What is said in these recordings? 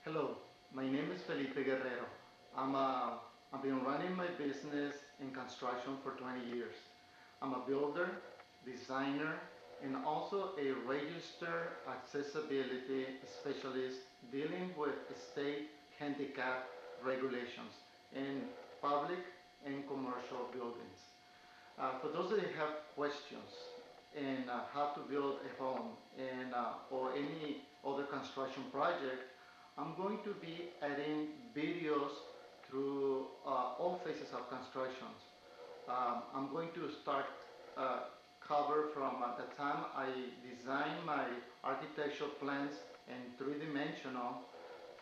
Hello, my name is Felipe Guerrero. I've been running my business in construction for 20 years. I'm a builder, designer, and also a registered accessibility specialist dealing with state handicap regulations in public and commercial buildings. For those that have questions in how to build a home and or any other construction project, I'm going to be adding videos through all phases of construction. I'm going to start cover from the time I design my architectural plans in three-dimensional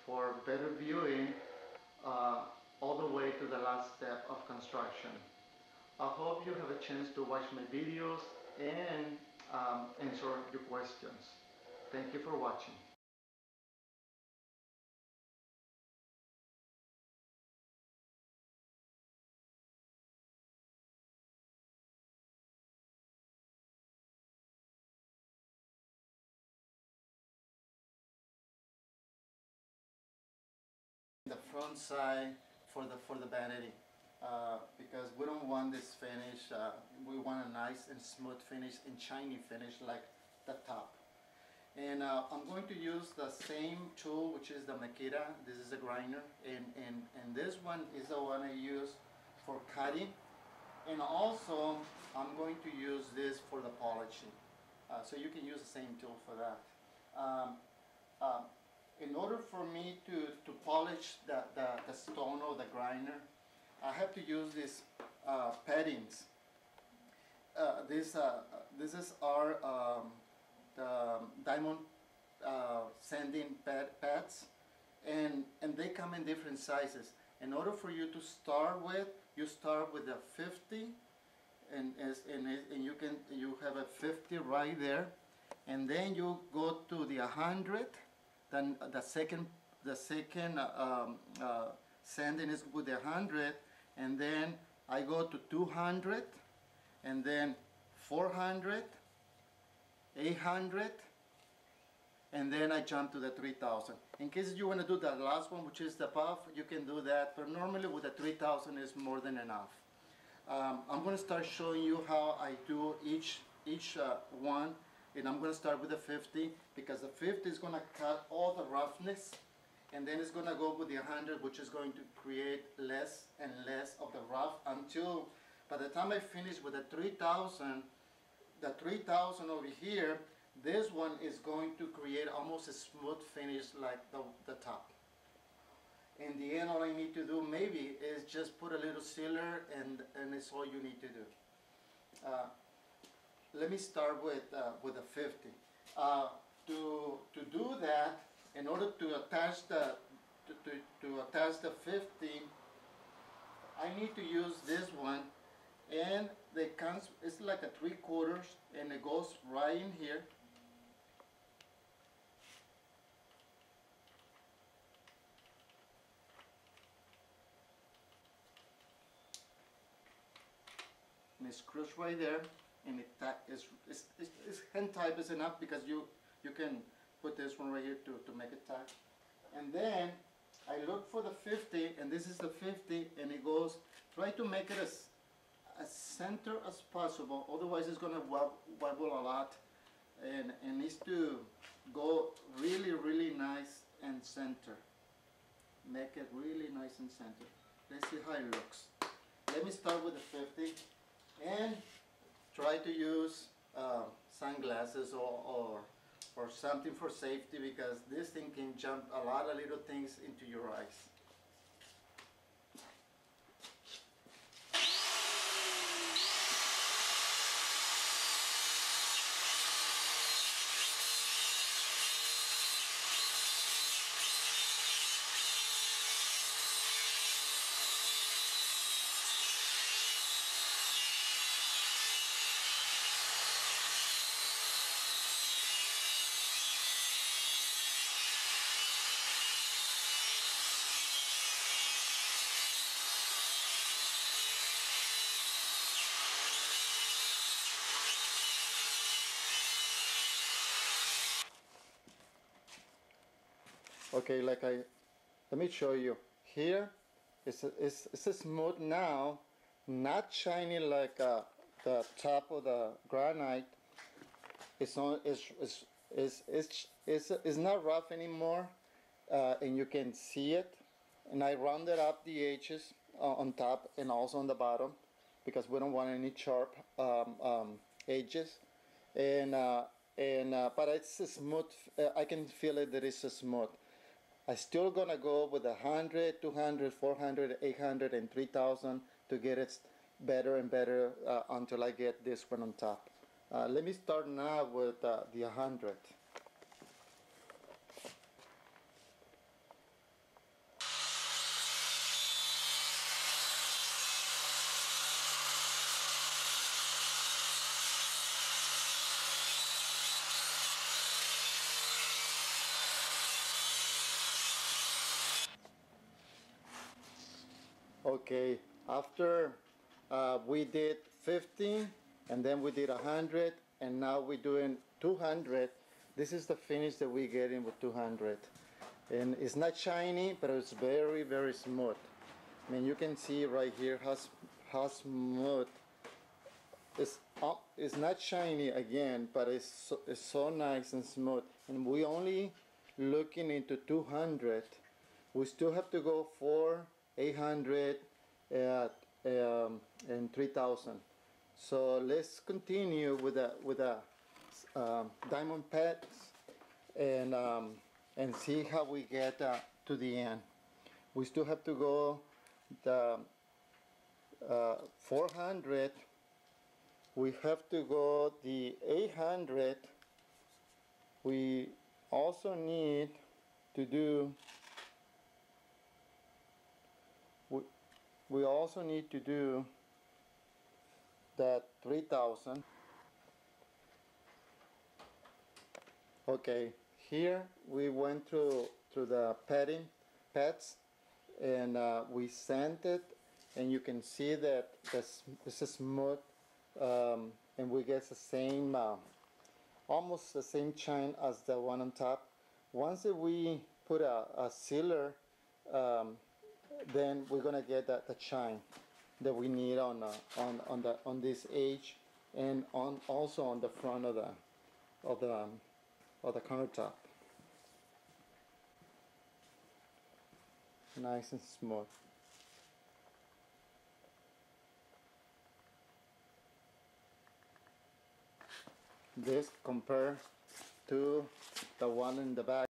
for better viewing all the way to the last step of construction. I hope you have a chance to watch my videos and answer your questions. Thank you for watching. The front side for the vanity because we don't want this finish. We want a nice and smooth finish and shiny finish like the top. And I'm going to use the same tool, which is the Makita. This is a grinder, and this one is the one I use for cutting. And also I'm going to use this for the polishing. So you can use the same tool for that. Um, um, in order for me to polish the stone or the grinder, I have to use these paddings. This is our the diamond sanding pads, and they come in different sizes. In order for you to start with, you start with a 50, and you have a 50 right there, and then you go to the 100. Then the second sanding is with the 100, and then I go to 200, and then 400, 800, and then I jump to the 3000. In case you want to do the last one, which is the puff, you can do that, but normally with the 3000 is more than enough. I'm going to start showing you how I do each one, and I'm going to start with the 50 because the 50 is going to cut all the roughness, and then it's going to go with the 100, which is going to create less and less of the rough until by the time I finish with the 3000 over here, this one is going to create almost a smooth finish like the top. In the end, all I need to do maybe is just put a little sealer, and it's all you need to do. Let me start with the 50. To do that, in order to attach the attach the 50, I need to use this one, and it's like a 3/4, and it goes right in here. And it screws right there, and it's hand type is enough because you can put this one right here to make it tight. And then I look for the 50, and this is the 50, and it goes, try to make it as center as possible, otherwise it's going to wobble a lot, and it needs to go really nice and center. Make it really nice and center. Let's see how it looks. Let me start with the 50 and try to use sunglasses or something for safety, because this thing can jump a lot of little things into your eyes. Okay, let me show you. Here, it's smooth now, not shiny like the top of the granite. It's on. It's not rough anymore, and you can see it. And I rounded up the edges on top and also on the bottom because we don't want any sharp edges. And but it's smooth. I can feel it that it's smooth. I still gonna go with 100, 200, 400, 800, and 3000 to get it better and better until I get this one on top. Let me start now with the 100. Okay, after we did 50 and then we did 100 and now we're doing 200. This is the finish that we're getting with 200. And it's not shiny, but it's very, very smooth. I mean, you can see right here how smooth. It's not shiny again, but it's so nice and smooth. And we only looking into 200. We still have to go for 800 and 3000. So let's continue with the diamond pets and see how we get to the end. We still have to go the 400. We have to go the 800. We also need to do we also need to do that 3000. Okay, here we went through the pets and we sent it, and you can see that this is smooth, and we get the same almost the same shine as the one on top. Once that we put a sealer, then we're gonna get the shine that we need on this edge and also on the front of the countertop. Nice and smooth. This compared to the one in the back.